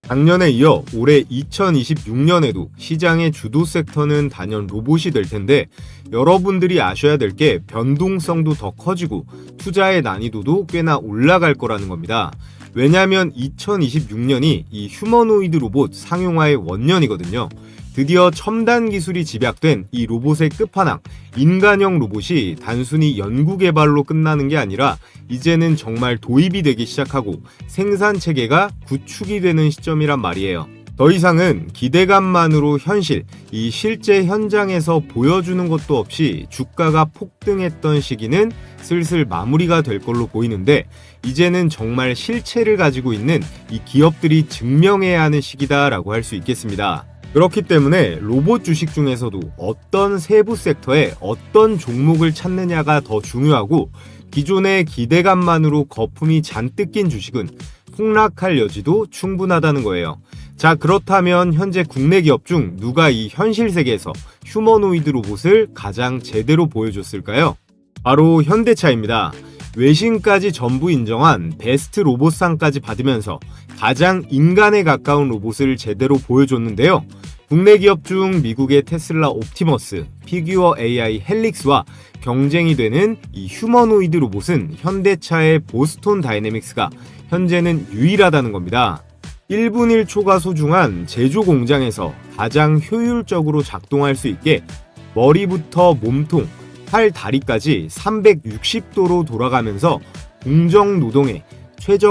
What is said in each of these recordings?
작년에 이어 올해 2026년에도 시장의 주도 섹터는 단연 로봇이 될 텐데 여러분들이 아셔야 될 게 변동성도 더 커지고 투자의 난이도도 꽤나 올라갈 거라는 겁니다. 왜냐하면 2026년이 이 휴머노이드 로봇 상용화의 원년이거든요. 드디어 첨단 기술이 집약된 이 로봇의 끝판왕, 인간형 로봇이 단순히 연구 개발로 끝나는 게 아니라 이제는 정말 도입이 되기 시작하고 생산 체계가 구축이 되는 시점이란 말이에요. 더 이상은 기대감만으로 현실, 이 실제 현장에서 보여주는 것도 없이 주가가 폭등했던 시기는 슬슬 마무리가 될 걸로 보이는데 이제는 정말 실체를 가지고 있는 이 기업들이 증명해야 하는 시기다라고 할 수 있겠습니다. 그렇기 때문에 로봇 주식 중에서도 어떤 세부 섹터에 어떤 종목을 찾느냐가 더 중요하고 기존의 기대감만으로 거품이 잔뜩 낀 주식은 폭락할 여지도 충분하다는 거예요. 자, 그렇다면 현재 국내 기업 중 누가 이 현실 세계에서 휴머노이드 로봇을 가장 제대로 보여줬을까요? 바로 현대차입니다. 외신까지 전부 인정한 베스트 로봇상까지 받으면서 가장 인간에 가까운 로봇을 제대로 보여줬는데요. 국내 기업 중 미국의 테슬라 옵티머스, 피규어 AI 헬릭스와 경쟁이 되는 이 휴머노이드 로봇은 현대차의 보스톤 다이내믹스가 현재는 유일하다는 겁니다. 1분 1초가 소중한 제조 공장에서 가장 효율적으로 작동할 수 있게 머리부터 몸통, 팔, 다리까지 360도로 돌아가면서 공정 노동에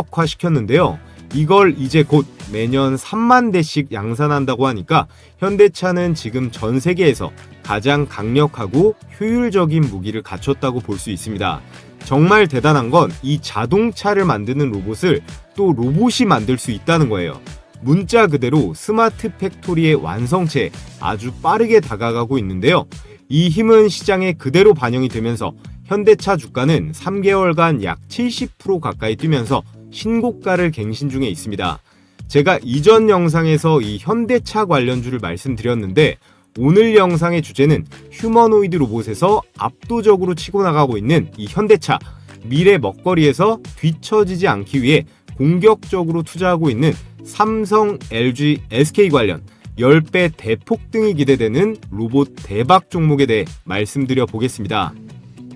최적화시켰는데요. 이걸 이제 곧 매년 3만 대씩 양산한다고 하니까 현대차는 지금 전 세계에서 가장 강력하고 효율적인 무기를 갖췄다고 볼 수 있습니다. 정말 대단한 건 이 자동차를 만드는 로봇을 또 로봇이 만들 수 있다는 거예요. 문자 그대로 스마트 팩토리의 완성체에 아주 빠르게 다가가고 있는데요. 이 힘은 시장에 그대로 반영이 되면서 현대차 주가는 3개월간 약 70% 가까이 뛰면서 신고가를 갱신 중에 있습니다. 제가 이전 영상에서 이 현대차 관련주를 말씀드렸는데 오늘 영상의 주제는 휴머노이드 로봇에서 압도적으로 치고 나가고 있는 이 현대차, 미래 먹거리에서 뒤처지지 않기 위해 공격적으로 투자하고 있는 삼성, LG, SK 관련 10배 대폭등이 기대되는 로봇 대박 종목에 대해 말씀드려 보겠습니다.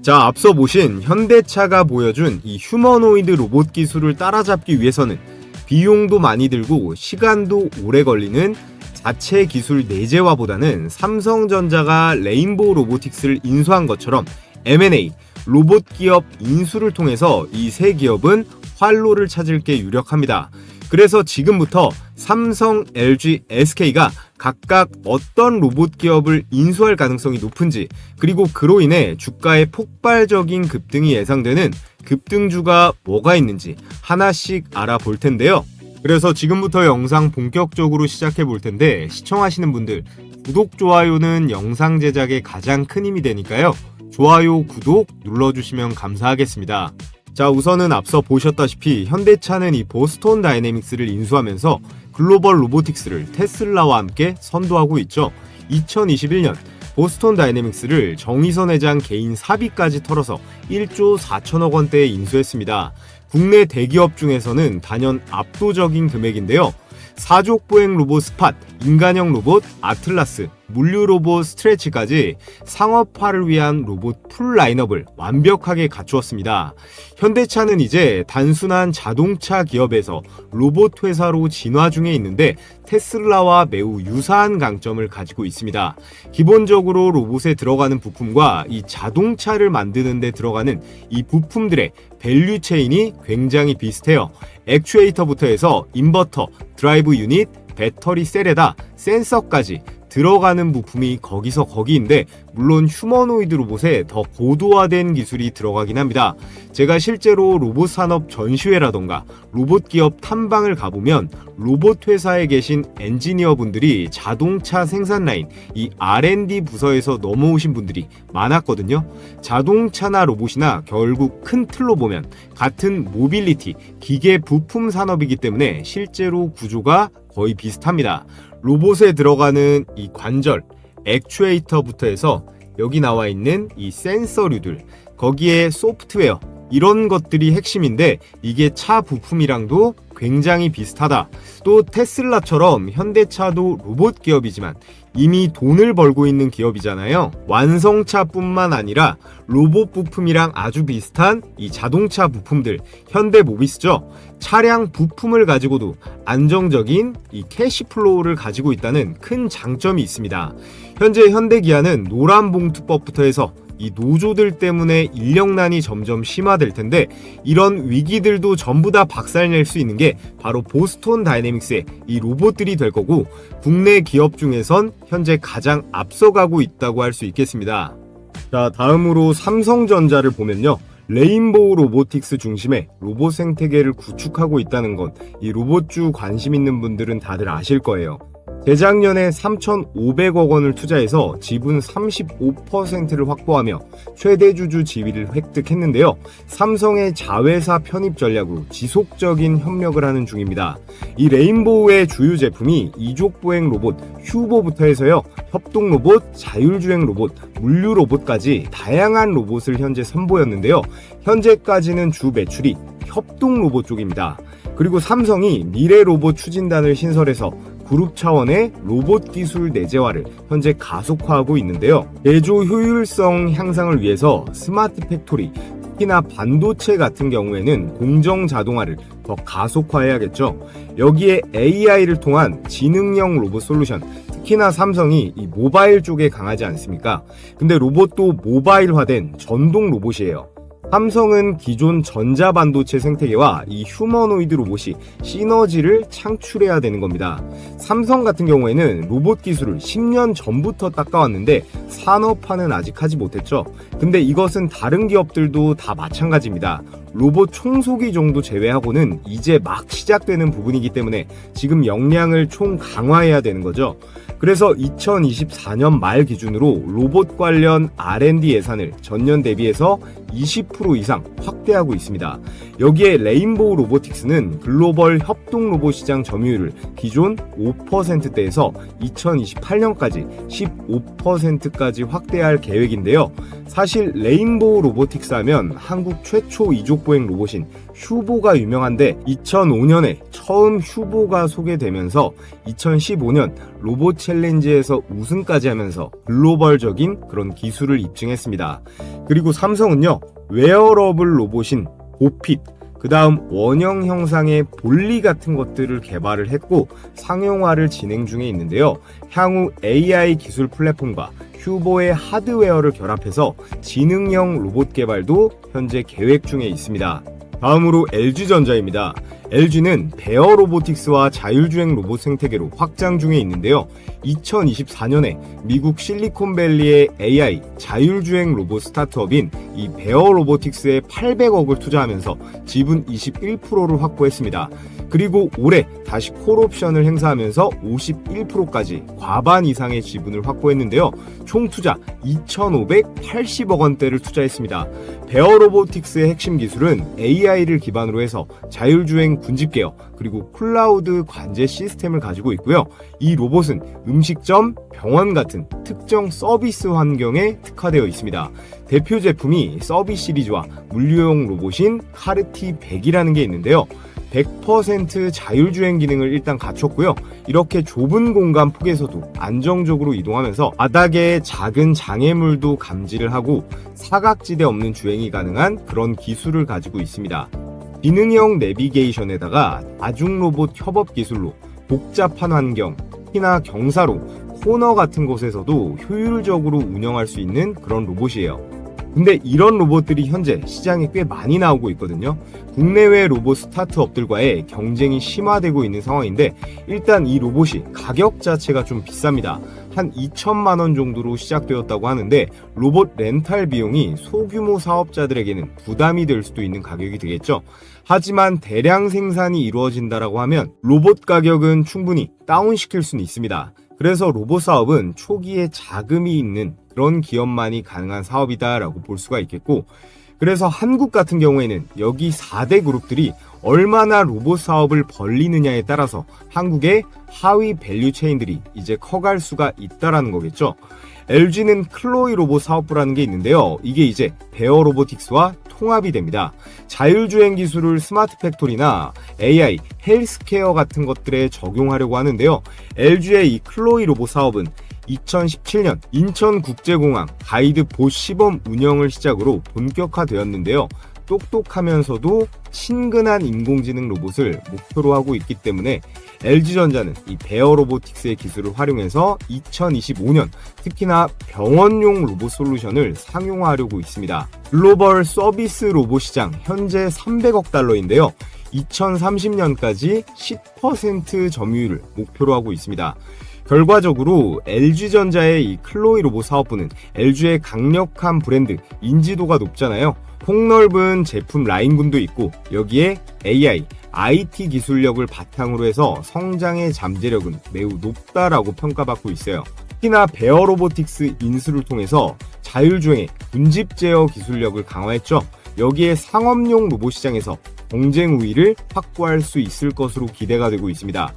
자, 앞서 보신 현대차가 보여준 이 휴머노이드 로봇 기술을 따라잡기 위해서는 비용도 많이 들고 시간도 오래 걸리는 자체 기술 내재화보다는 삼성전자가 레인보우 로보틱스를 인수한 것처럼 M&A, 로봇 기업 인수를 통해서 이 세 기업은 활로를 찾을 게 유력합니다. 그래서 지금부터 삼성, LG, SK가 각각 어떤 로봇 기업을 인수할 가능성이 높은지, 그리고 그로 인해 주가의 폭발적인 급등이 예상되는 급등주가 뭐가 있는지 하나씩 알아볼 텐데요. 그래서 지금부터 영상 본격적으로 시작해 볼 텐데 시청하시는 분들 구독, 좋아요는 영상 제작에 가장 큰 힘이 되니까요. 좋아요, 구독 눌러주시면 감사하겠습니다. 자, 우선은 앞서 보셨다시피 현대차는 이 보스톤 다이내믹스를 인수하면서 글로벌 로보틱스를 테슬라와 함께 선도하고 있죠. 2021년 보스톤 다이내믹스를 정의선 회장 개인 사비까지 털어서 1조 4천억 원대에 인수했습니다. 국내 대기업 중에서는 단연 압도적인 금액인데요. 사족보행 로봇 스팟, 인간형 로봇 아틀라스, 물류 로봇 스트레치까지 상업화를 위한 로봇 풀 라인업을 완벽하게 갖추었습니다. 현대차는 이제 단순한 자동차 기업에서 로봇 회사로 진화 중에 있는데 테슬라와 매우 유사한 강점을 가지고 있습니다. 기본적으로 로봇에 들어가는 부품과 이 자동차를 만드는 데 들어가는 이 부품들의 밸류 체인이 굉장히 비슷해요. 액추에이터부터 해서 인버터, 드라이브 유닛, 배터리 셀에다 센서까지 들어가는 부품이 거기서 거기인데 물론 휴머노이드 로봇에 더 고도화된 기술이 들어가긴 합니다. 제가 실제로 로봇 산업 전시회라던가 로봇 기업 탐방을 가보면 로봇 회사에 계신 엔지니어 분들이 자동차 생산 라인, 이 R&D 부서에서 넘어오신 분들이 많았거든요. 자동차나 로봇이나 결국 큰 틀로 보면 같은 모빌리티, 기계 부품 산업이기 때문에 실제로 구조가 거의 비슷합니다. 로봇에 들어가는 이 관절, 액추에이터부터 해서 여기 나와 있는 이 센서류들, 거기에 소프트웨어, 이런 것들이 핵심인데 이게 차 부품이랑도 굉장히 비슷하다. 또 테슬라처럼 현대차도 로봇 기업이지만 이미 돈을 벌고 있는 기업이잖아요. 완성차뿐만 아니라 로봇 부품이랑 아주 비슷한 이 자동차 부품들, 현대모비스죠. 차량 부품을 가지고도 안정적인 이 캐시플로우를 가지고 있다는 큰 장점이 있습니다. 현재 현대기아는 노란봉투법부터 해서 이 노조들 때문에 인력난이 점점 심화될 텐데 이런 위기들도 전부 다 박살낼 수 있는 게 바로 보스톤 다이내믹스의 이 로봇들이 될 거고 국내 기업 중에선 현재 가장 앞서가고 있다고 할 수 있겠습니다. 자, 다음으로 삼성전자를 보면요. 레인보우 로보틱스 중심의 로봇 생태계를 구축하고 있다는 건 이 로봇주 관심 있는 분들은 다들 아실 거예요. 재작년에 3,500억 원을 투자해서 지분 35%를 확보하며 최대 주주 지위를 획득했는데요. 삼성의 자회사 편입 전략으로 지속적인 협력을 하는 중입니다. 이 레인보우의 주요 제품이 이족보행 로봇 휴보부터 해서요. 협동 로봇, 자율주행 로봇, 물류 로봇까지 다양한 로봇을 현재 선보였는데요. 현재까지는 주 매출이 협동 로봇 쪽입니다. 그리고 삼성이 미래 로봇 추진단을 신설해서 그룹 차원의 로봇 기술 내재화를 현재 가속화하고 있는데요. 제조 효율성 향상을 위해서 스마트 팩토리, 특히나 반도체 같은 경우에는 공정 자동화를 더 가속화해야겠죠. 여기에 AI를 통한 지능형 로봇 솔루션, 특히나 삼성이 이 모바일 쪽에 강하지 않습니까? 근데 로봇도 모바일화된 전동 로봇이에요. 삼성은 기존 전자반도체 생태계와 이 휴머노이드 로봇이 시너지를 창출해야 되는 겁니다. 삼성 같은 경우에는 로봇 기술을 10년 전부터 닦아왔는데 산업화는 아직 하지 못했죠. 근데 이것은 다른 기업들도 다 마찬가지입니다. 로봇 청소기 정도 제외하고는 이제 막 시작되는 부분이기 때문에 지금 역량을 총 강화해야 되는 거죠. 그래서 2024년 말 기준으로 로봇 관련 R&D 예산을 전년 대비해서 20% 이상 확대하고 있습니다. 여기에 레인보우 로보틱스는 글로벌 협동 로봇 시장 점유율을 기존 5%대에서 2028년까지 15%까지 확대할 계획인데요. 사실 레인보우 로보틱스 하면 한국 최초 이족보행 로봇인 휴보가 유명한데 2005년에 처음 휴보가 소개되면서 2015년 로봇 챌린지에서 우승까지 하면서 글로벌적인 그런 기술을 입증했습니다. 그리고 삼성은요, 웨어러블 로봇인 보핏, 그 다음 원형 형상의 볼리 같은 것들을 개발을 했고 상용화를 진행 중에 있는데요. 향후 AI 기술 플랫폼과 휴보의 하드웨어를 결합해서 지능형 로봇 개발도 현재 계획 중에 있습니다. 다음으로 LG전자입니다. LG는 베어 로보틱스와 자율주행 로봇 생태계로 확장 중에 있는데요. 2024년에 미국 실리콘밸리의 AI 자율주행 로봇 스타트업인 이 베어 로보틱스에 800억을 투자하면서 지분 21%를 확보했습니다. 그리고 올해 다시 콜옵션을 행사하면서 51%까지 과반 이상의 지분을 확보했는데요. 총 투자 2,580억 원대를 투자했습니다. 베어 로보틱스의 핵심 기술은 AI를 기반으로 해서 자율주행 군집 계어 그리고 클라우드 관제 시스템을 가지고 있고요. 이 로봇은 음식점, 병원 같은 특정 서비스 환경에 특화되어 있습니다. 대표 제품이 서비 시리즈와 물류용 로봇인 카르티 100이라는 게 있는데요. 100% 자율주행 기능을 일단 갖췄고요. 이렇게 좁은 공간 폭에서도 안정적으로 이동하면서 바닥에 작은 장애물도 감지를 하고 사각지대 없는 주행이 가능한 그런 기술을 가지고 있습니다. 기능형 내비게이션에다가 다중 로봇 협업 기술로 복잡한 환경, 특히나 경사로, 코너 같은 곳에서도 효율적으로 운영할 수 있는 그런 로봇이에요. 근데 이런 로봇들이 현재 시장에 꽤 많이 나오고 있거든요. 국내외 로봇 스타트업들과의 경쟁이 심화되고 있는 상황인데 일단 이 로봇이 가격 자체가 좀 비쌉니다. 한 2천만 원 정도로 시작되었다고 하는데 로봇 렌탈 비용이 소규모 사업자들에게는 부담이 될 수도 있는 가격이 되겠죠. 하지만 대량 생산이 이루어진다라고 하면 로봇 가격은 충분히 다운시킬 수는 있습니다. 그래서 로봇 사업은 초기에 자금이 있는 그런 기업만이 가능한 사업이다라고 볼 수가 있겠고, 그래서 한국 같은 경우에는 여기 4대 그룹들이 얼마나 로봇 사업을 벌리느냐에 따라서 한국의 하위 밸류 체인들이 이제 커갈 수가 있다라는 거겠죠. LG는 클로이 로봇 사업부라는 게 있는데요. 이게 이제 베어 로보틱스와 통합이 됩니다. 자율주행 기술을 스마트 팩토리나 AI, 헬스케어 같은 것들에 적용하려고 하는데요. LG의 이 클로이 로봇 사업은 2017년 인천국제공항 가이드 봇 시범 운영을 시작으로 본격화되었는데요. 똑똑하면서도 친근한 인공지능 로봇을 목표로 하고 있기 때문에 LG전자는 이 베어 로보틱스의 기술을 활용해서 2025년 특히나 병원용 로봇 솔루션을 상용화하려고 있습니다. 글로벌 서비스 로봇 시장 현재 300억 달러인데요. 2030년까지 10% 점유율을 목표로 하고 있습니다. 결과적으로 LG전자의 이 클로이 로봇 사업부는 LG의 강력한 브랜드 인지도가 높잖아요. 폭넓은 제품 라인군도 있고 여기에 AI, IT 기술력을 바탕으로 해서 성장의 잠재력은 매우 높다라고 평가받고 있어요. 특히나 베어 로보틱스 인수를 통해서 자율주행의 군집 제어 기술력을 강화했죠. 여기에 상업용 로봇 시장에서 경쟁 우위를 확보할 수 있을 것으로 기대가 되고 있습니다.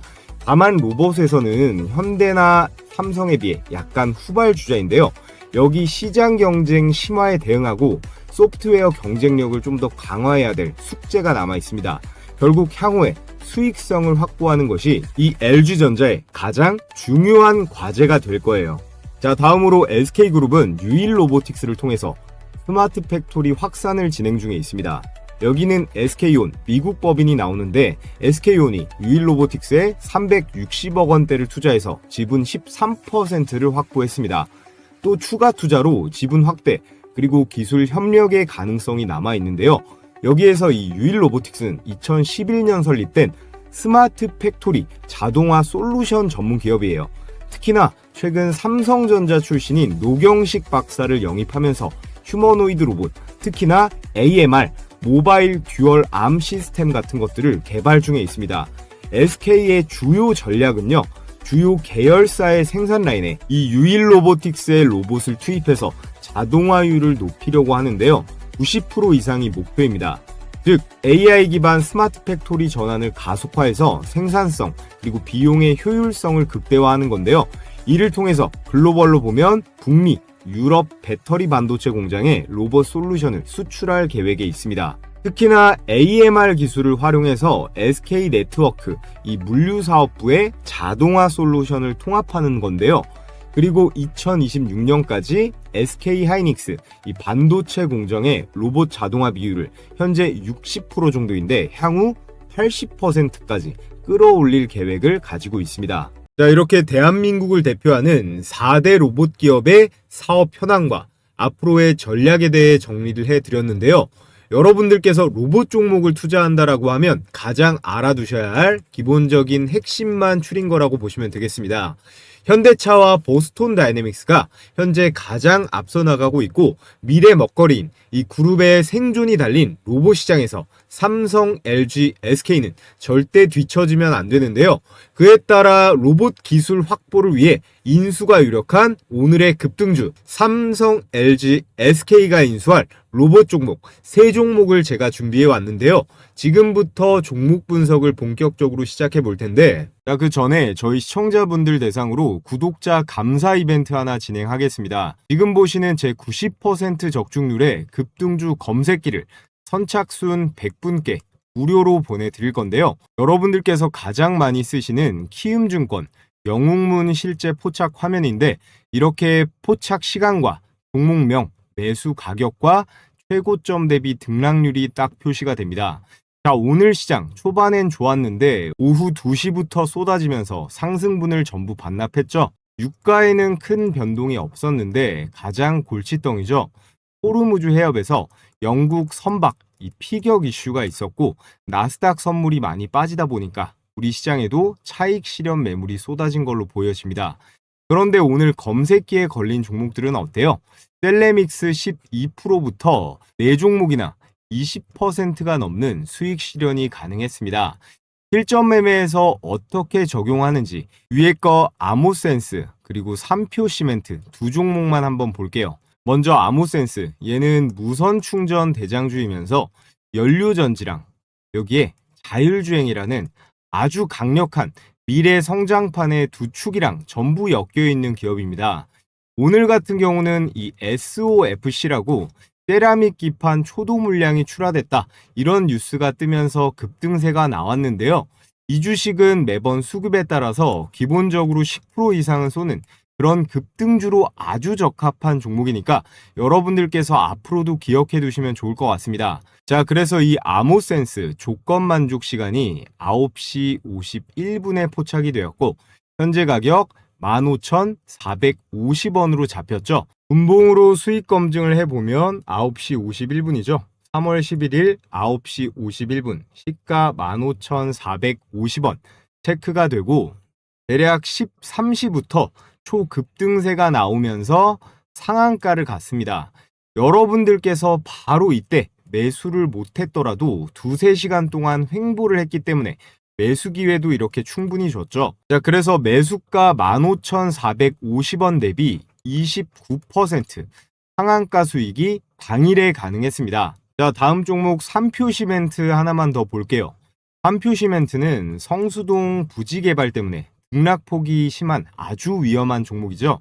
다만 로봇에서는 현대나 삼성에 비해 약간 후발주자인데요. 여기 시장 경쟁 심화에 대응하고 소프트웨어 경쟁력을 좀 더 강화해야 될 숙제가 남아 있습니다. 결국 향후에 수익성을 확보하는 것이 이 LG전자의 가장 중요한 과제가 될 거예요. 자, 다음으로 SK그룹은 유일 로보틱스를 통해서 스마트 팩토리 확산을 진행 중에 있습니다. 여기는 SK온 미국 법인이 나오는데 SK온이 유일 로보틱스에 360억 원대를 투자해서 지분 13%를 확보했습니다. 또 추가 투자로 지분 확대 그리고 기술 협력의 가능성이 남아 있는데요. 여기에서 이 유일 로보틱스는 2011년 설립된 스마트 팩토리 자동화 솔루션 전문 기업이에요. 특히나 최근 삼성전자 출신인 노경식 박사를 영입하면서 휴머노이드 로봇, 특히나 AMR, 모바일 듀얼 암 시스템 같은 것들을 개발 중에 있습니다. SK의 주요 전략은요. 주요 계열사의 생산 라인에 이 유일 로보틱스의 로봇을 투입해서 자동화율을 높이려고 하는데요. 90% 이상이 목표입니다. 즉 AI 기반 스마트 팩토리 전환을 가속화해서 생산성 그리고 비용의 효율성을 극대화하는 건데요. 이를 통해서 글로벌로 보면 북미, 유럽 배터리 반도체 공장에 로봇 솔루션을 수출할 계획에 있습니다. 특히나 AMR 기술을 활용해서 SK 네트워크, 이 물류사업부의 자동화 솔루션을 통합하는 건데요. 그리고 2026년까지 SK 하이닉스, 이 반도체 공정의 로봇 자동화 비율을 현재 60% 정도인데 향후 80%까지 끌어올릴 계획을 가지고 있습니다. 자, 이렇게 대한민국을 대표하는 4대 로봇 기업의 사업 현황과 앞으로의 전략에 대해 정리를 해드렸는데요. 여러분들께서 로봇 종목을 투자한다라고 하면 가장 알아두셔야 할 기본적인 핵심만 추린 거라고 보시면 되겠습니다. 현대차와 보스톤 다이내믹스가 현재 가장 앞서 나가고 있고 미래 먹거리인 이 그룹의 생존이 달린 로봇 시장에서 삼성, LG, SK는 절대 뒤처지면 안 되는데요. 그에 따라 로봇 기술 확보를 위해 인수가 유력한 오늘의 급등주 삼성, LG, SK가 인수할 로봇 종목 3종목을 제가 준비해 왔는데요. 지금부터 종목 분석을 본격적으로 시작해 볼 텐데 그 전에 저희 시청자분들 대상으로 구독자 감사 이벤트 하나 진행하겠습니다. 지금 보시는 제 90% 적중률의 급등주 검색기를 선착순 100분께 무료로 보내드릴 건데요. 여러분들께서 가장 많이 쓰시는 키움증권 영웅문 실제 포착 화면인데 이렇게 포착 시간과 종목명, 매수 가격과 최고점 대비 등락률이 딱 표시가 됩니다. 자, 오늘 시장 초반엔 좋았는데 오후 2시부터 쏟아지면서 상승분을 전부 반납했죠. 유가에는 큰 변동이 없었는데 가장 골칫덩이죠. 호르무즈 해협에서 영국 선박 이 피격 이슈가 있었고 나스닥 선물이 많이 빠지다 보니까 우리 시장에도 차익 실현 매물이 쏟아진 걸로 보여집니다. 그런데 오늘 검색기에 걸린 종목들은 어때요? 셀레믹스 12%부터 4종목이나 20%가 넘는 수익 실현이 가능했습니다. 실전 매매에서 어떻게 적용하는지 위에 거 아모센스 그리고 삼표 시멘트 2종목만 한번 볼게요. 먼저 아모센스, 얘는 무선 충전 대장주이면서 연료전지랑 여기에 자율주행이라는 아주 강력한 미래 성장판의 두 축이랑 전부 엮여 있는 기업입니다. 오늘 같은 경우는 이 SOFC라고 세라믹 기판 초도 물량이 출하됐다, 이런 뉴스가 뜨면서 급등세가 나왔는데요. 이 주식은 매번 수급에 따라서 기본적으로 10% 이상은 쏘는 그런 급등주로 아주 적합한 종목이니까 여러분들께서 앞으로도 기억해 두시면 좋을 것 같습니다. 자, 그래서 이 아모센스 조건 만족 시간이 9시 51분에 포착이 되었고 현재 가격 15,450원으로 잡혔죠. 분봉으로 수익 검증을 해보면 9시 51분이죠. 3월 11일 9시 51분 시가 15,450원 체크가 되고 대략 13시부터 초급등세가 나오면서 상한가를 갔습니다. 여러분들께서 바로 이때 매수를 못했더라도 2-3시간 동안 횡보를 했기 때문에 매수 기회도 이렇게 충분히 줬죠. 자, 그래서 매수가 15,450원 대비 29% 상한가 수익이 당일에 가능했습니다. 자, 다음 종목 삼표시멘트 하나만 더 볼게요. 삼표시멘트는 성수동 부지 개발 때문에 등락폭이 심한 아주 위험한 종목이죠.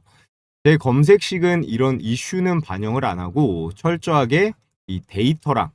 제 검색식은 이런 이슈는 반영을 안 하고 철저하게 이 데이터랑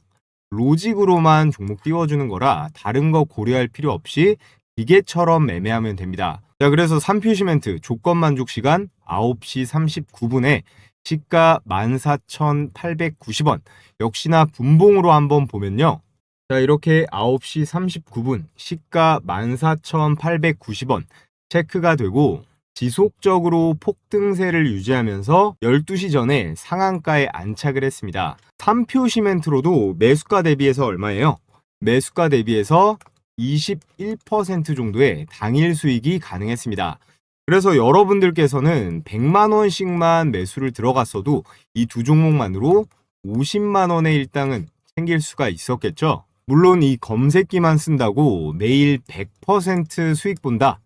로직으로만 종목 띄워주는 거라 다른 거 고려할 필요 없이 기계처럼 매매하면 됩니다. 자, 그래서 삼표시멘트 조건 만족 시간 9시 39분에 시가 14,890원, 역시나 분봉으로 한번 보면요. 자, 이렇게 9시 39분 시가 14,890원 체크가 되고 지속적으로 폭등세를 유지하면서 12시 전에 상한가에 안착을 했습니다. 3표 시멘트로도 매수가 대비해서 얼마예요? 매수가 대비해서 21% 정도의 당일 수익이 가능했습니다. 그래서 여러분들께서는 100만원씩만 매수를 들어갔어도 이 두 종목만으로 50만원의 일당은 챙길 수가 있었겠죠. 물론 이 검색기만 쓴다고 매일 100% 수익 본다,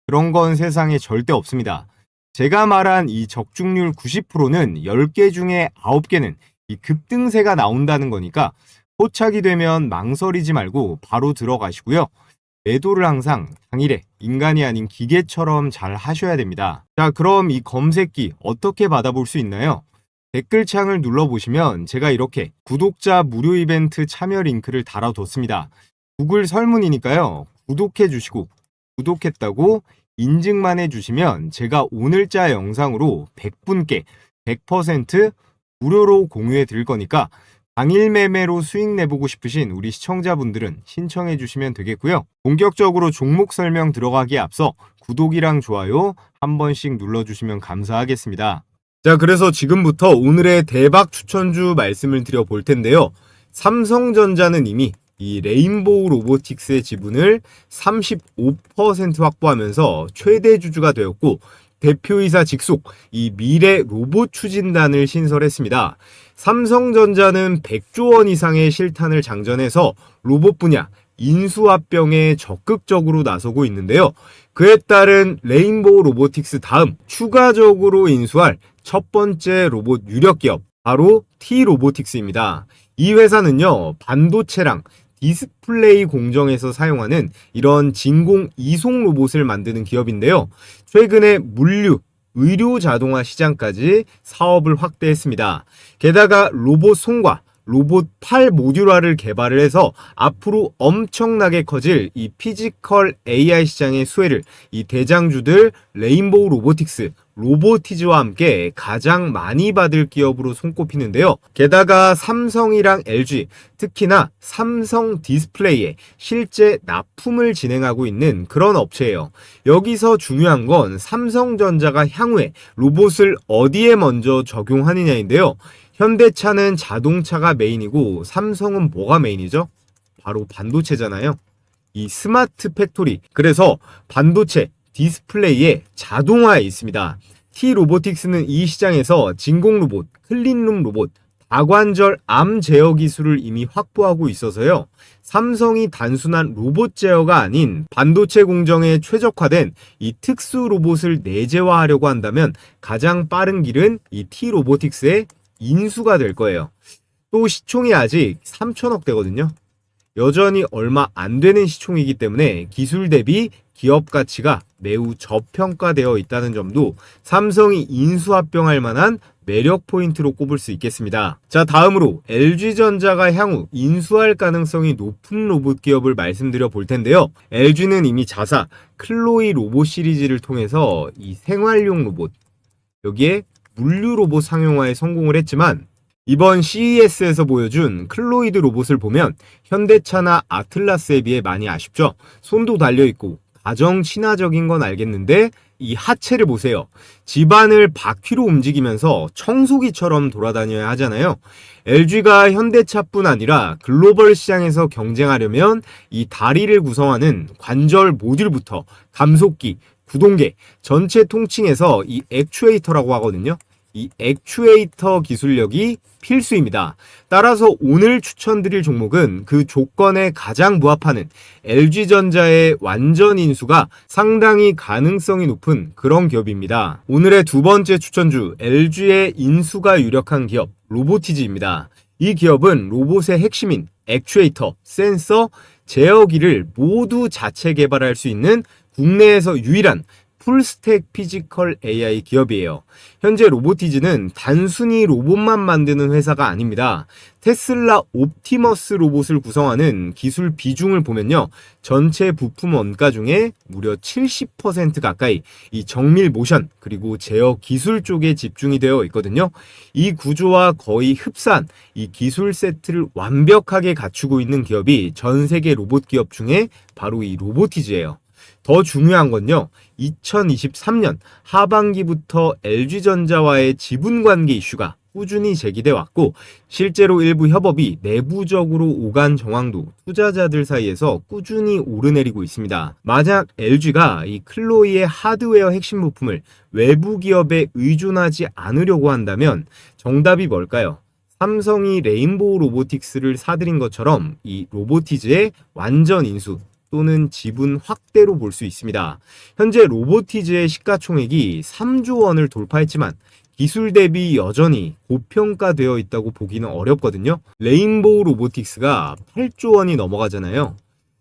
그런 건 세상에 절대 없습니다. 제가 말한 이 적중률 90%는 10개 중에 9개는 이 급등세가 나온다는 거니까 포착이 되면 망설이지 말고 바로 들어가시고요. 매도를 항상 당일에 인간이 아닌 기계처럼 잘 하셔야 됩니다. 자, 그럼 이 검색기 어떻게 받아볼 수 있나요? 댓글창을 눌러보시면 제가 이렇게 구독자 무료 이벤트 참여 링크를 달아뒀습니다. 구글 설문이니까요. 구독해주시고 구독했다고 인증만 해주시면 제가 오늘자 영상으로 100분께 100% 무료로 공유해 드릴 거니까 당일 매매로 수익 내보고 싶으신 우리 시청자분들은 신청해 주시면 되겠고요. 본격적으로 종목 설명 들어가기에 앞서 구독이랑 좋아요 한 번씩 눌러주시면 감사하겠습니다. 자, 그래서 지금부터 오늘의 대박 추천주 말씀을 드려볼 텐데요. 삼성전자는 이미 이 레인보우 로보틱스의 지분을 35% 확보하면서 최대 주주가 되었고 대표이사 직속 이 미래 로봇 추진단을 신설했습니다. 삼성전자는 100조 원 이상의 실탄을 장전해서 로봇 분야 인수합병에 적극적으로 나서고 있는데요. 그에 따른 레인보우 로보틱스 다음 추가적으로 인수할 첫 번째 로봇 유력 기업 바로 T-로보틱스입니다. 이 회사는요, 반도체랑 디스플레이 공정에서 사용하는 이런 진공 이송 로봇을 만드는 기업인데요. 최근에 물류, 의료 자동화 시장까지 사업을 확대했습니다. 게다가 로봇 손과 로봇 팔 모듈화를 개발을 해서 앞으로 엄청나게 커질 이 피지컬 AI 시장의 수혜를 이 대장주들 레인보우 로보틱스, 로보티즈와 함께 가장 많이 받을 기업으로 손꼽히는데요. 게다가 삼성이랑 LG, 특히나 삼성 디스플레이에 실제 납품을 진행하고 있는 그런 업체예요. 여기서 중요한 건 삼성전자가 향후에 로봇을 어디에 먼저 적용하느냐인데요. 현대차는 자동차가 메인이고 삼성은 뭐가 메인이죠? 바로 반도체잖아요. 이 스마트 팩토리, 그래서 반도체, 디스플레이에 자동화에 있습니다. T-로보틱스는 이 시장에서 진공 로봇, 클린룸 로봇, 다관절 암 제어 기술을 이미 확보하고 있어서요. 삼성이 단순한 로봇 제어가 아닌 반도체 공정에 최적화된 이 특수 로봇을 내재화하려고 한다면 가장 빠른 길은 이 T-로보틱스의 인수가 될 거예요. 또 시총이 아직 3천억대거든요. 여전히 얼마 안 되는 시총이기 때문에 기술 대비 기업 가치가 매우 저평가되어 있다는 점도 삼성이 인수합병할 만한 매력 포인트로 꼽을 수 있겠습니다. 자, 다음으로 LG전자가 향후 인수할 가능성이 높은 로봇 기업을 말씀드려 볼 텐데요. LG는 이미 자사 클로이 로봇 시리즈를 통해서 이 생활용 로봇, 여기에 물류 로봇 상용화에 성공을 했지만 이번 CES에서 보여준 클로이드 로봇을 보면 현대차나 아틀라스에 비해 많이 아쉽죠. 손도 달려있고 가정 친화적인 건 알겠는데 이 하체를 보세요. 집안을 바퀴로 움직이면서 청소기처럼 돌아다녀야 하잖아요. LG가 현대차뿐 아니라 글로벌 시장에서 경쟁하려면 이 다리를 구성하는 관절 모듈부터 감속기, 구동계, 전체 통칭해서 이 액추에이터라고 하거든요. 이 액추에이터 기술력이 필수입니다. 따라서 오늘 추천드릴 종목은 그 조건에 가장 부합하는 LG전자의 완전 인수가 상당히 가능성이 높은 그런 기업입니다. 오늘의 두 번째 추천주 LG의 인수가 유력한 기업 로보티즈입니다. 이 기업은 로봇의 핵심인 액추에이터, 센서, 제어기를 모두 자체 개발할 수 있는 국내에서 유일한 풀스택 피지컬 AI 기업이에요. 현재 로보티즈는 단순히 로봇만 만드는 회사가 아닙니다. 테슬라 옵티머스 로봇을 구성하는 기술 비중을 보면요. 전체 부품 원가 중에 무려 70% 가까이 이 정밀 모션 그리고 제어 기술 쪽에 집중이 되어 있거든요. 이 구조와 거의 흡사한 이 기술 세트를 완벽하게 갖추고 있는 기업이 전 세계 로봇 기업 중에 바로 이 로보티즈예요. 더 중요한 건요. 2023년 하반기부터 LG전자와의 지분관계 이슈가 꾸준히 제기돼 왔고 실제로 일부 협업이 내부적으로 오간 정황도 투자자들 사이에서 꾸준히 오르내리고 있습니다. 만약 LG가 이 클로이의 하드웨어 핵심 부품을 외부 기업에 의존하지 않으려고 한다면 정답이 뭘까요? 삼성이 레인보우 로보틱스를 사들인 것처럼 이 로보티즈의 완전 인수 또는 지분 확대로 볼 수 있습니다. 현재 로보티즈의 시가총액이 3조 원을 돌파했지만 기술 대비 여전히 고평가되어 있다고 보기는 어렵거든요. 레인보우 로보틱스가 8조 원이 넘어가잖아요.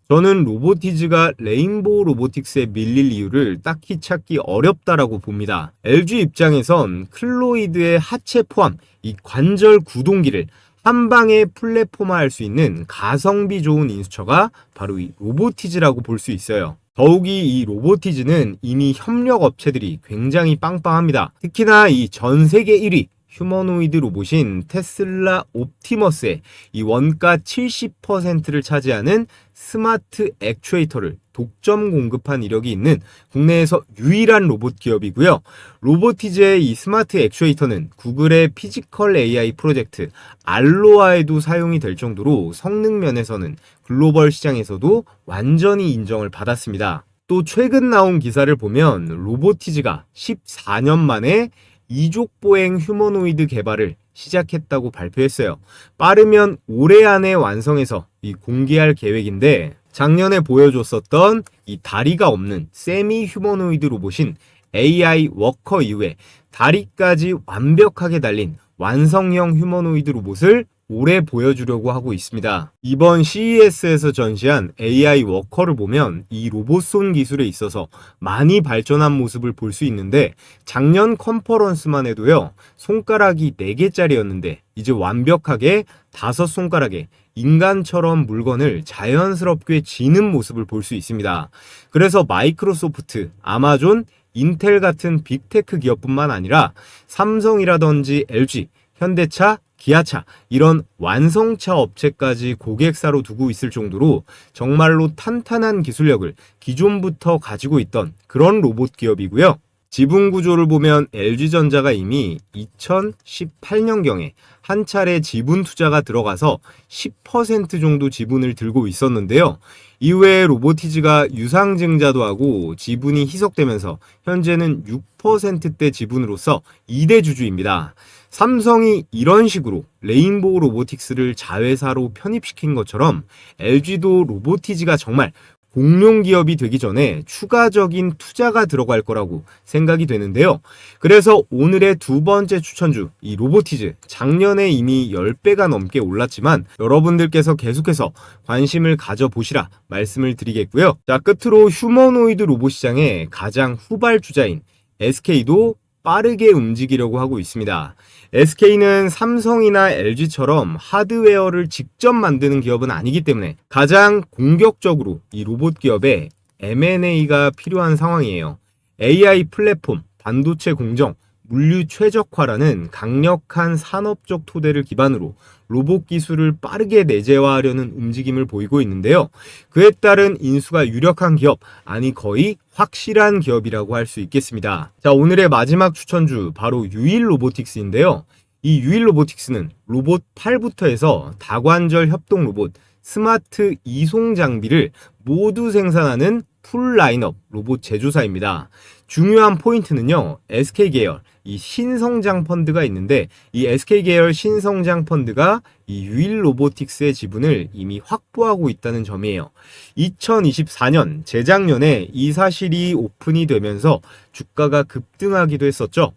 저는 로보티즈가 레인보우 로보틱스에 밀릴 이유를 딱히 찾기 어렵다라고 봅니다. LG 입장에선 클로이드의 하체 포함 이 관절 구동기를 한 방에 플랫폼화할 수 있는 가성비 좋은 인수처가 바로 이 로보티즈라고 볼 수 있어요. 더욱이 이 로보티즈는 이미 협력 업체들이 굉장히 빵빵합니다. 특히나 이 전 세계 1위 휴머노이드 로봇인 테슬라 옵티머스의 이 원가 70%를 차지하는 스마트 액추에이터를 독점 공급한 이력이 있는 국내에서 유일한 로봇 기업이고요. 로보티즈의 이 스마트 액추에이터는 구글의 피지컬 AI 프로젝트 알로아에도 사용이 될 정도로 성능 면에서는 글로벌 시장에서도 완전히 인정을 받았습니다. 또 최근 나온 기사를 보면 로보티즈가 14년 만에 이족보행 휴머노이드 개발을 시작했다고 발표했어요. 빠르면 올해 안에 완성해서 공개할 계획인데 작년에 보여줬었던 이 다리가 없는 세미 휴머노이드 로봇인 AI 워커 이후에 다리까지 완벽하게 달린 완성형 휴머노이드 로봇을 올해 보여주려고 하고 있습니다. 이번 CES에서 전시한 AI 워커를 보면 이 로봇손 기술에 있어서 많이 발전한 모습을 볼 수 있는데 작년 컨퍼런스만 해도요. 손가락이 4개짜리였는데 이제 완벽하게 5손가락에 인간처럼 물건을 자연스럽게 쥐는 모습을 볼 수 있습니다. 그래서 마이크로소프트, 아마존, 인텔 같은 빅테크 기업뿐만 아니라 삼성이라든지 LG, 현대차, 기아차 이런 완성차 업체까지 고객사로 두고 있을 정도로 정말로 탄탄한 기술력을 기존부터 가지고 있던 그런 로봇 기업이고요. 지분 구조를 보면 LG전자가 이미 2018년경에 한 차례 지분 투자가 들어가서 10% 정도 지분을 들고 있었는데요. 이후에 로보티즈가 유상증자도 하고 지분이 희석되면서 현재는 6%대 지분으로서 2대 주주입니다. 삼성이 이런 식으로 레인보우 로보틱스를 자회사로 편입시킨 것처럼 LG도 로보티즈가 정말 공룡 기업이 되기 전에 추가적인 투자가 들어갈 거라고 생각이 되는데요. 그래서 오늘의 두 번째 추천주, 이 로보티즈, 작년에 이미 10배가 넘게 올랐지만 여러분들께서 계속해서 관심을 가져보시라 말씀을 드리겠고요. 자, 끝으로 휴머노이드 로봇 시장의 가장 후발주자인 SK도 빠르게 움직이려고 하고 있습니다. SK는 삼성이나 LG처럼 하드웨어를 직접 만드는 기업은 아니기 때문에 가장 공격적으로 이 로봇 기업에 M&A가 필요한 상황이에요. AI 플랫폼, 반도체 공정, 물류 최적화라는 강력한 산업적 토대를 기반으로 로봇 기술을 빠르게 내재화하려는 움직임을 보이고 있는데요. 그에 따른 인수가 유력한 기업, 아니 거의 확실한 기업이라고 할 수 있겠습니다. 자, 오늘의 마지막 추천주 바로 유일 로보틱스인데요. 이 유일 로보틱스는 로봇 8부터 해서 다관절 협동 로봇, 스마트 이송 장비를 모두 생산하는 풀 라인업 로봇 제조사입니다. 중요한 포인트는요, SK 계열 이 신성장 펀드가 있는데 이 SK 계열 신성장 펀드가 이 유일 로보틱스의 지분을 이미 확보하고 있다는 점이에요. 2024년 재작년에 이 사실이 오픈이 되면서 주가가 급등하기도 했었죠.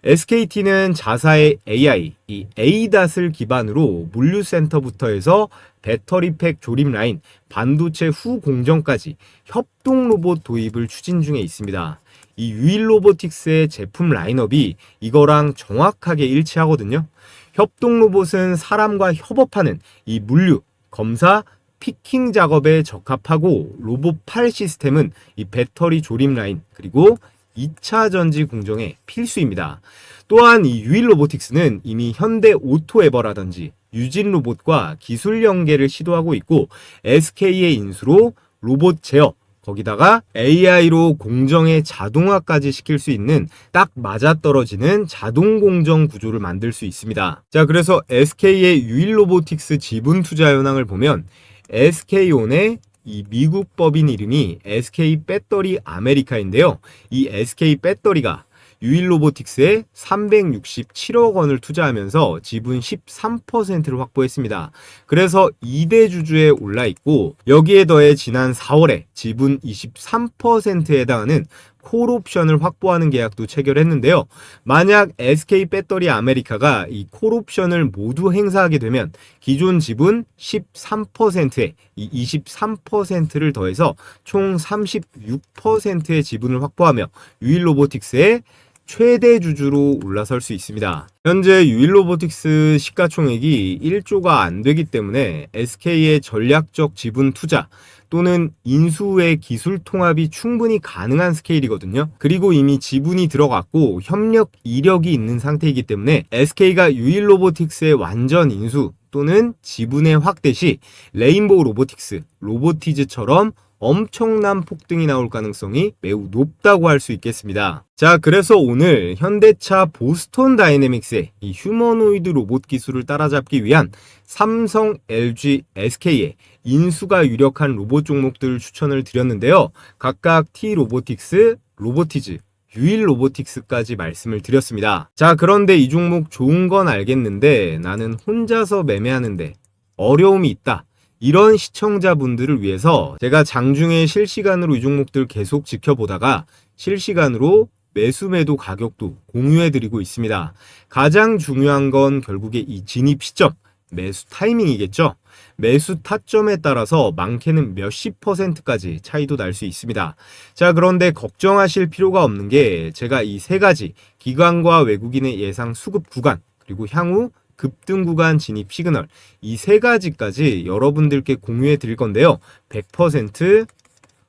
SKT는 자사의 AI, 이 ADAS을 기반으로 물류센터부터 해서 배터리팩 조립 라인, 반도체 후 공정까지 협동 로봇 도입을 추진 중에 있습니다. 이 유일 로보틱스의 제품 라인업이 이거랑 정확하게 일치하거든요. 협동 로봇은 사람과 협업하는 이 물류, 검사, 피킹 작업에 적합하고 로봇 8 시스템은 이 배터리 조립 라인 그리고 2차 전지 공정에 필수입니다. 또한 이 유일 로보틱스는 이미 현대 오토에버라든지 유진 로봇과 기술 연계를 시도하고 있고 SK의 인수로 로봇 제어 거기다가 AI로 공정의 자동화까지 시킬 수 있는 딱 맞아떨어지는 자동 공정 구조를 만들 수 있습니다. 자, 그래서 SK의 유일 로보틱스 지분 투자 현황을 보면 SK온의 이 미국 법인 이름이 SK 배터리 아메리카인데요. 이 SK 배터리가 유일 로보틱스에 367억 원을 투자하면서 지분 13%를 확보했습니다. 그래서 2대 주주에 올라 있고 여기에 더해 지난 4월에 지분 23%에 해당하는 콜옵션을 확보하는 계약도 체결했는데요. 만약 SK 배터리 아메리카가 이 콜옵션을 모두 행사하게 되면 기존 지분 13%에 이 23%를 더해서 총 36%의 지분을 확보하며 유일 로보틱스의 최대 주주로 올라설 수 있습니다. 현재 유일 로보틱스 시가총액이 1조가 안 되기 때문에 SK의 전략적 지분 투자 또는 인수의 기술 통합이 충분히 가능한 스케일이거든요. 그리고 이미 지분이 들어갔고 협력 이력이 있는 상태이기 때문에 SK가 유일 로보틱스의 완전 인수 또는 지분의 확대 시 레인보우 로보틱스, 로보티즈처럼 엄청난 폭등이 나올 가능성이 매우 높다고 할 수 있겠습니다. 자, 그래서 오늘 현대차 보스턴 다이내믹스의 이 휴머노이드 로봇 기술을 따라잡기 위한 삼성, LG, SK의 인수가 유력한 로봇 종목들을 추천을 드렸는데요. 각각 T-로보틱스, 로보티즈, 유일 로보틱스까지 말씀을 드렸습니다. 자, 그런데 이 종목 좋은 건 알겠는데 나는 혼자서 매매하는데 어려움이 있다. 이런 시청자분들을 위해서 제가 장중에 실시간으로 이 종목들 계속 지켜보다가 실시간으로 매수 매도 가격도 공유해드리고 있습니다. 가장 중요한 건 결국에 이 진입 시점, 매수 타이밍이겠죠. 매수 타점에 따라서 많게는 몇십 %까지 차이도 날 수 있습니다. 자, 그런데 걱정하실 필요가 없는 게 제가 이 세 가지 기관과 외국인의 예상 수급 구간 그리고 향후 급등 구간 진입 시그널 이 세 가지까지 여러분들께 공유해 드릴 건데요. 100%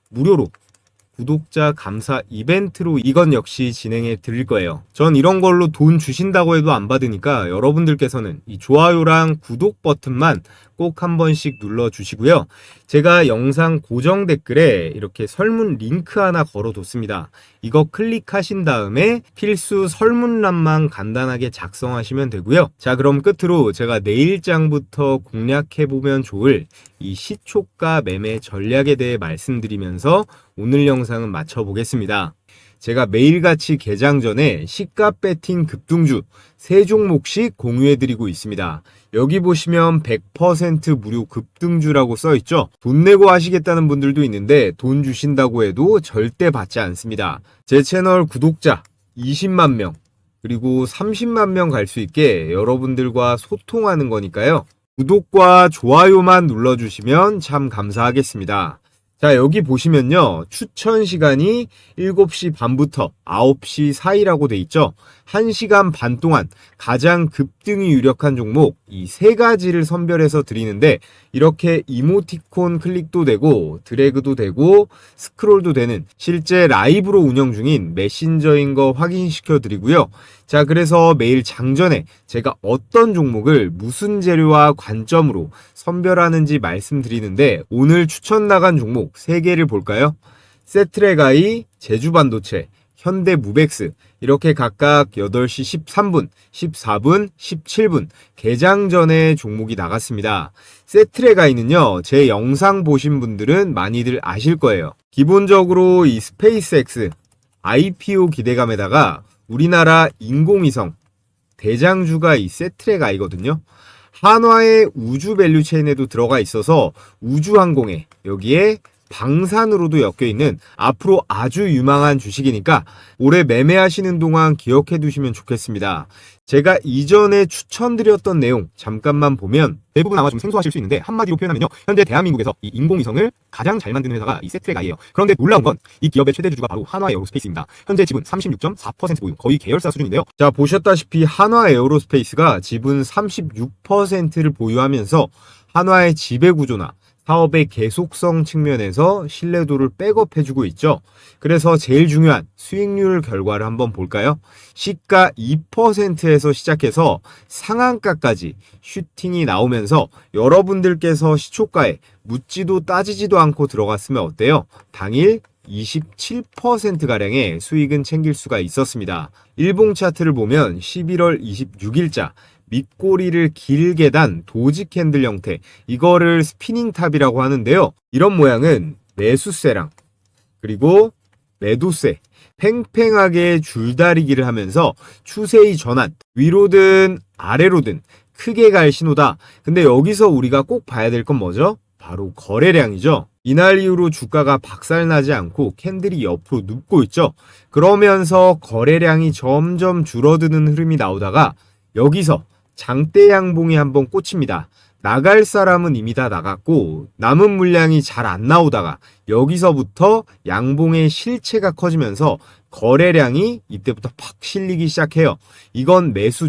무료로 구독자 감사 이벤트로 이건 역시 진행해 드릴 거예요. 전 이런 걸로 돈 주신다고 해도 안 받으니까 여러분들께서는 이 좋아요랑 구독 버튼만 꼭 한 번씩 눌러 주시고요. 제가 영상 고정 댓글에 이렇게 설문 링크 하나 걸어뒀습니다. 이거 클릭하신 다음에 필수 설문란만 간단하게 작성하시면 되고요. 자, 그럼 끝으로 제가 내일장부터 공략해보면 좋을 이 시초가 매매 전략에 대해 말씀드리면서 오늘 영상은 마쳐보겠습니다. 제가 매일같이 개장 전에 시가 배팅 급등주 3종목씩 공유해드리고 있습니다. 여기 보시면 100% 무료 급등주라고 써있죠. 돈 내고 하시겠다는 분들도 있는데 돈 주신다고 해도 절대 받지 않습니다. 제 채널 구독자 20만 명 그리고 30만 명 갈 수 있게 여러분들과 소통하는 거니까요. 구독과 좋아요만 눌러주시면 참 감사하겠습니다. 자, 여기 보시면요. 추천 시간이 7시 반부터 9시 사이라고 돼 있죠. 1시간 반 동안 가장 급등이 유력한 종목 이 3가지를 선별해서 드리는데 이렇게 이모티콘 클릭도 되고 드래그도 되고 스크롤도 되는 실제 라이브로 운영 중인 메신저인 거 확인시켜 드리고요. 자, 그래서 매일 장전에 제가 어떤 종목을 무슨 재료와 관점으로 선별하는지 말씀드리는데 오늘 추천 나간 종목 3개를 볼까요? 세트레가이, 제주반도체, 현대무벡스 이렇게 각각 8시 13분, 14분, 17분 개장 전에 종목이 나갔습니다. 세트레가이는요. 제 영상 보신 분들은 많이들 아실 거예요. 기본적으로 이 스페이스X IPO 기대감에다가 우리나라 인공위성 대장주가 이 세트레가이거든요. 한화의 우주 밸류체인에도 들어가 있어서 우주항공에 여기에 방산으로도 엮여있는 앞으로 아주 유망한 주식이니까 올해 매매하시는 동안 기억해 두시면 좋겠습니다. 제가 이전에 추천드렸던 내용 잠깐만 보면 대부분 아마 좀 생소하실 수 있는데 한마디로 표현하면요. 현재 대한민국에서 이 인공위성을 가장 잘 만드는 회사가 이 세트레가이에요. 그런데 놀라운 건 이 기업의 최대 주주가 바로 한화에어로스페이스입니다. 현재 지분 36.4% 보유, 거의 계열사 수준인데요. 자, 보셨다시피 한화에어로스페이스가 지분 36%를 보유하면서 한화의 지배구조나 사업의 계속성 측면에서 신뢰도를 백업해주고 있죠. 그래서 제일 중요한 수익률 결과를 한번 볼까요? 시가 2%에서 시작해서 상한가까지 슈팅이 나오면서 여러분들께서 시초가에 묻지도 따지지도 않고 들어갔으면 어때요? 당일 27%가량의 수익은 챙길 수가 있었습니다. 일봉 차트를 보면 11월 26일자 밑꼬리를 길게 단 도지 캔들 형태, 이거를 스피닝 탑이라고 하는데요. 이런 모양은 매수세랑 그리고 매도세 팽팽하게 줄다리기를 하면서 추세의 전환, 위로든 아래로든 크게 갈 신호다. 근데 여기서 우리가 꼭 봐야 될 건 뭐죠? 바로 거래량이죠. 이날 이후로 주가가 박살나지 않고 캔들이 옆으로 눕고 있죠. 그러면서 거래량이 점점 줄어드는 흐름이 나오다가 여기서 장대 양봉이 한번 꽂힙니다. 나갈 사람은 이미 다 나갔고 남은 물량이 잘 안 나오다가 여기서부터 양봉의 실체가 커지면서 거래량이 이때부터 팍 실리기 시작해요. 이건 매수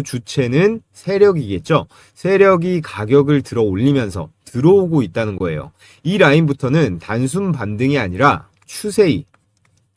주체는 세력이겠죠. 세력이 가격을 들어 올리면서 들어오고 있다는 거예요. 이 라인부터는 단순 반등이 아니라 추세의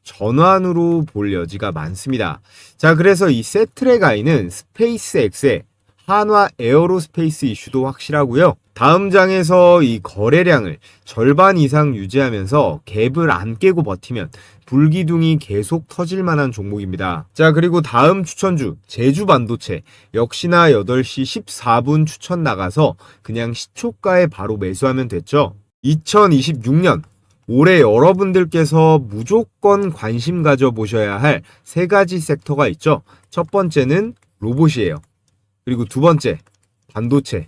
전환으로 볼 여지가 많습니다. 자, 그래서 이 세트레가이는 스페이스X의 한화 에어로스페이스 이슈도 확실하고요. 다음 장에서 이 거래량을 절반 이상 유지하면서 갭을 안 깨고 버티면 불기둥이 계속 터질 만한 종목입니다. 자, 그리고 다음 추천주 제주반도체 역시나 8시 14분 추천 나가서 그냥 시초가에 바로 매수하면 됐죠. 2026년 올해 여러분들께서 무조건 관심 가져보셔야 할 3가지 섹터가 있죠. 첫 번째는 로봇이에요. 그리고 두 번째, 반도체.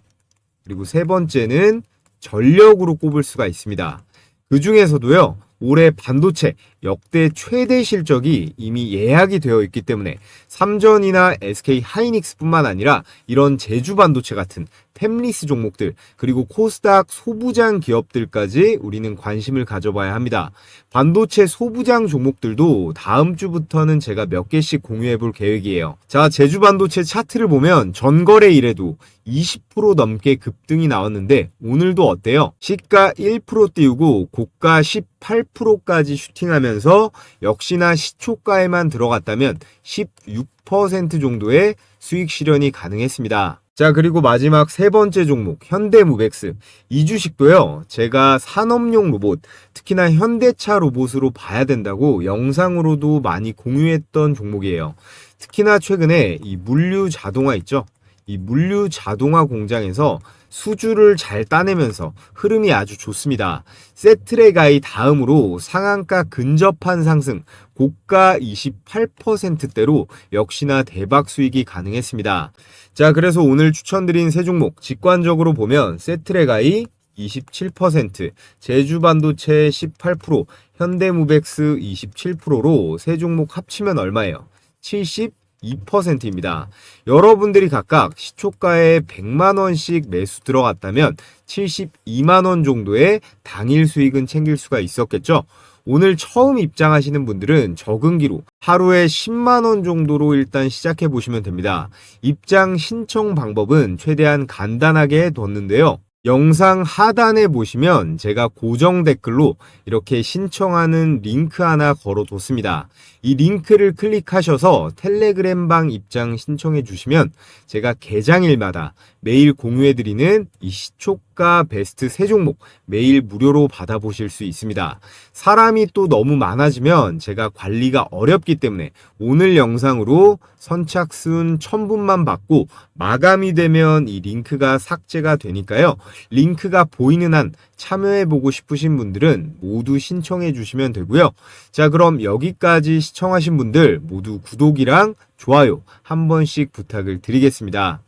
그리고 세 번째는 전력으로 꼽을 수가 있습니다. 그 중에서도요, 올해 반도체 역대 최대 실적이 이미 예약이 되어 있기 때문에 삼전이나 SK 하이닉스뿐만 아니라 이런 제주 반도체 같은 팹리스 종목들 그리고 코스닥 소부장 기업들까지 우리는 관심을 가져봐야 합니다. 반도체 소부장 종목들도 다음 주부터는 제가 몇 개씩 공유해 볼 계획이에요. 자, 제주 반도체 차트를 보면 전거래일에도 20% 넘게 급등이 나왔는데 오늘도 어때요? 시가 1% 띄우고 고가 18%까지 슈팅하면서 역시나 시초가에만 들어갔다면 16% 정도의 수익 실현이 가능했습니다. 자, 그리고 마지막 세 번째 종목 현대무벡스. 이 주식도요, 제가 산업용 로봇, 특히나 현대차 로봇으로 봐야 된다고 영상으로도 많이 공유했던 종목이에요. 특히나 최근에 이 물류 자동화 있죠? 이 물류 자동화 공장에서 수주를 잘 따내면서 흐름이 아주 좋습니다. 세트레가이 다음으로 상한가 근접한 상승, 고가 28%대로 역시나 대박 수익이 가능했습니다. 자, 그래서 오늘 추천드린 세 종목 직관적으로 보면 세트레가이 27%, 제주반도체 18%, 현대무벡스 27%로 세 종목 합치면 얼마예요? 72%입니다. 여러분들이 각각 시초가에 100만원씩 매수 들어갔다면 72만원 정도의 당일 수익은 챙길 수가 있었겠죠? 오늘 처음 입장하시는 분들은 적응기로 하루에 10만원 정도로 일단 시작해 보시면 됩니다. 입장 신청 방법은 최대한 간단하게 뒀는데요. 영상 하단에 보시면 제가 고정 댓글로 이렇게 신청하는 링크 하나 걸어뒀습니다. 이 링크를 클릭하셔서 텔레그램방 입장 신청해 주시면 제가 개장일마다 매일 공유해드리는 이 시초가 베스트 세 종목 매일 무료로 받아보실 수 있습니다. 사람이 또 너무 많아지면 제가 관리가 어렵기 때문에 오늘 영상으로 선착순 1000분만 받고 마감이 되면 이 링크가 삭제가 되니까요. 링크가 보이는 한 참여해보고 싶으신 분들은 모두 신청해 주시면 되고요. 자, 그럼 여기까지 시청하신 분들 모두 구독이랑 좋아요 한 번씩 부탁을 드리겠습니다.